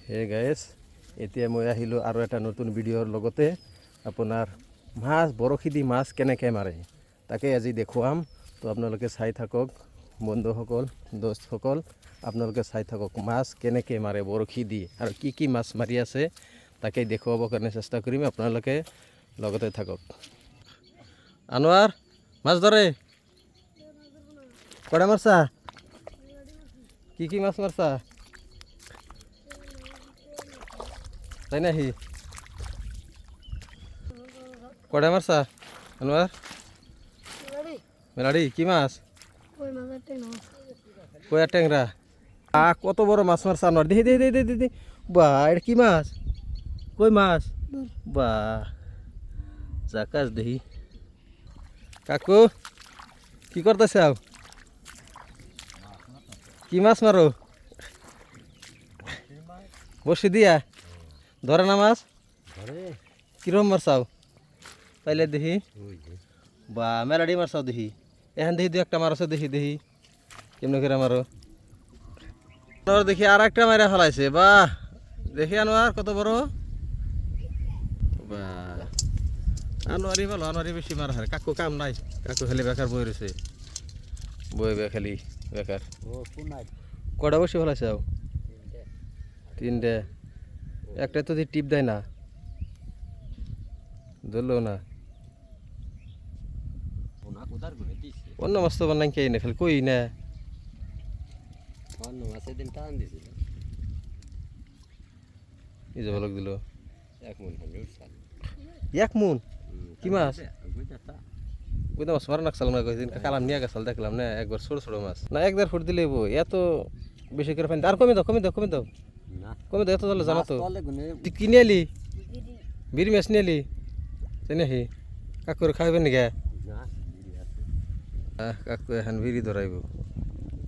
হে গাইছ, এতিয়া মই আহিলোঁ আৰু এটা নতুন ভিডিঅ'ৰ লগতে আপোনাৰ মাছ বৰশী দি মাছ কেনেকৈ মাৰে তাকে আজি দেখুৱাম। তো আপোনালোকে চাই থাকক বন্ধুসকল, দোস্তসকল, আপোনালোকে চাই থাকক মাছ কেনেকৈ মাৰে বৰশী দি আৰু কি মাছ মাৰি আছে তাকে দেখুৱাবৰ কাৰণে চেষ্টা কৰিম। আপোনালোকে লগতে থাকক। আনোৱাৰ মাছ ধৰে কটা মারছা? কি মাছ মারছা তাই নাহি? কটা মারছা আনোয়ার? মেলাডি কি মাছ? কয়া ট্যাংরা। কত বড় মাছ মারছা আনোয়ার, দেখি দেখি দেখি দেখি। বা এটা কি মাছ? কই মাছ? বা জাকাস দেখি। কাকু কি করতেছে? কি মাছ মারো? বসে দিয়া ধরে না মাছ? কিরম মারছাও তাইলে দেখি? বা মেলাডি মারছাও দেখি। এখন দেখি দু একটা মারছো, দেখি দেখি কেমন করে মারো। দেখি আর একটা মারা ফেলাইছে। বাহ দেখি আনোয়ার কত বড়। বা আনোয়ারি ভালো, আনোয়ারি বেশি মার হারে। কাকু কাম নাই, কাকু খালি বেকার বই রয়েছে, বই খালি বেকার। কটা বসে ফেলাইছে? তিনটে। একটা তো টিপ দেয় না, ধরলো না। অন্য মাছ তো বানাই কে না, খালি কই না। এই যে বলক দিল 1 মন। কি মাছ? বুঝতে মাছ মারা নাকসাল না, কয়েকদিন কালাম নিয়ে গেছাল দেখলাম না, একবার ছোট ছোট মাছ না, 1-1.5 ফুট দিলে এত বেশি করে পানি। আর কমে দাও কমে দাও কমে দাও কমে দাও, এত তাহলে জানো তো। তুই কি নিয়ে এলি? বিড়ি মাছ নিয়ে এলি তাই নাকি? কাকুর খাইবেন নাকি? কাকু এখন বিড়ি ধরাইব।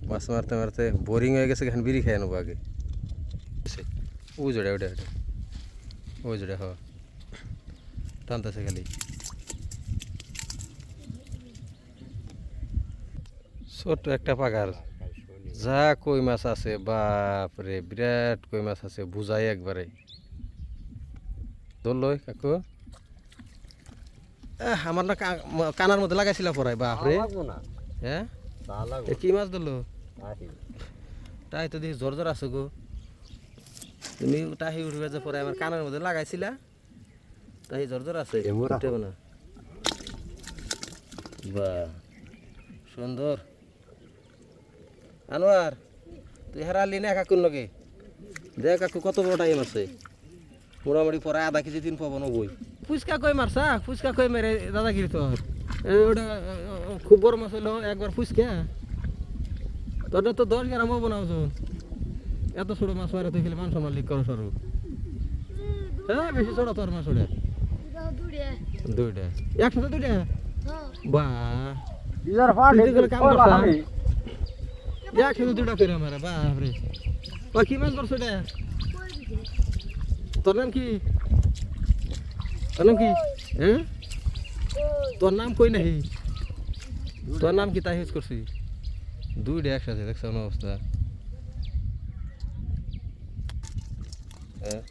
মাছ মারতে মারতে বোরিং হয়ে গেছে, এখন বিড়ি খাই নেবো আগে। ও জোড়া ওটা ওটা ও জোড়া হ টানতেছে খালি। ছোট্ট একটা পাগার, যা কই মাছ আছে বাপরে, বিরাট কই মাছ আছে, বুঝাই একবারে। ধরলই কাকু। আমার না কানার মধ্যে লাগাইছিল পরাই। বাপরে হ্যাঁ, কি মাছ ধরলো? তাই তো দেখি জোর জোর আছে গো। তুমি তাহি উঠবে যে পরে আমার কানের মধ্যে লাগাইছিলা, তাই জোর জোর আছে না। বা সুন্দর। আনোয়ার তুই হারালি না কাকুর লগে? দেখ কাকু কত বড় টাইম আছে, মোটামুটি পরে আধা কেজি দিন পাবো না বই। ফুচকা কই মারছা? ফুচকা কই মেরে দাদাগিরি তোর। ওটা খুব বড় মাছ হলো একবার ফুচকা, তোর তো 10 গ্রাম হবো না ওজন। এত ছোট মাছ মারে তুই খেলে মাংস মালিক করো সরু। হ্যাঁ বেশি ছোট তোর মাছ ওটা। দুইটা একসাথে দুইটা? বা কাম করছা একসাথে দুইটা করে মারে। বাপরে কি মাছ করছো এটা? তোর নাম কি? তোর নাম কি? হ্যাঁ তোর নাম কই নাহি? তোর নাম কি তাই ইউজ করছি? দুইটা একসাথে দেখছ না অবস্থা। হ্যাঁ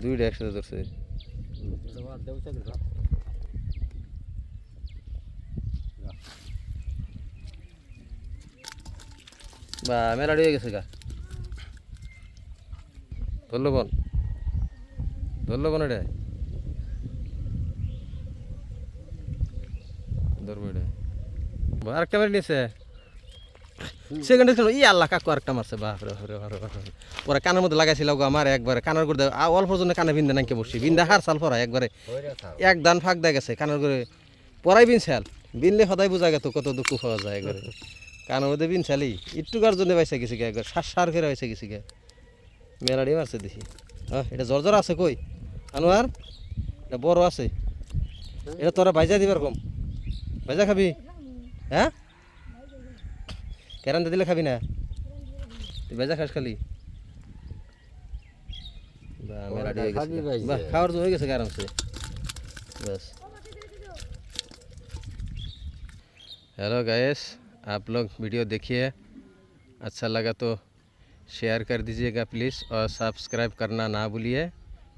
দুইটা একসাথে ধরছে। বা মেলা হয়ে গেছে গা। ধরলো বন, ধরলো বন এটা ধরবো এটা। আরেকটা মেরে নিয়েছে সেকেন্ড। ই আল্লাহ কাকু আরেকটা মারছে। বাপরে পরে কানের মধ্যে লাগাইছিল গো আমার, একবারে কানের করে অল্প জন্য কানে বিন্দা নাকি বসছি, বিন্দা হার সাল পরা একবারে এক দান ফাঁক দেয় গেছে কানের করে। পরাই বিনছাল বিনলে সদাই বোঝা গেত কত দুঃখ পাওয়া যায়। একবারে কানের মধ্যে বিনছালি একটুকার জন্য বাইসে গেছি গে, একবার সার করে বাইসে গেছি গে। মেলাডি মারছে দেখি। হ্যাঁ এটা জর্জর আছে কই আনোয়ার? এটা বড় আছে, এটা তোরা ভাইজা দিবার কম। ভাইজা খাবি? হ্যাঁ কেরান দিলে খাবি না? তুই ভেজা খাস খালি? খাওয়ার হয়ে গেছে আরামসে बस। हेलो गाइस, आप लोग वीडियो देखिए, अच्छा लगा तो शेयर कर दीजिएगा प्लीज़, और सब्सक्राइब करना ना भूलिए,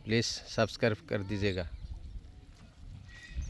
प्लीज़ सब्सक्राइब कर दीजिएगा।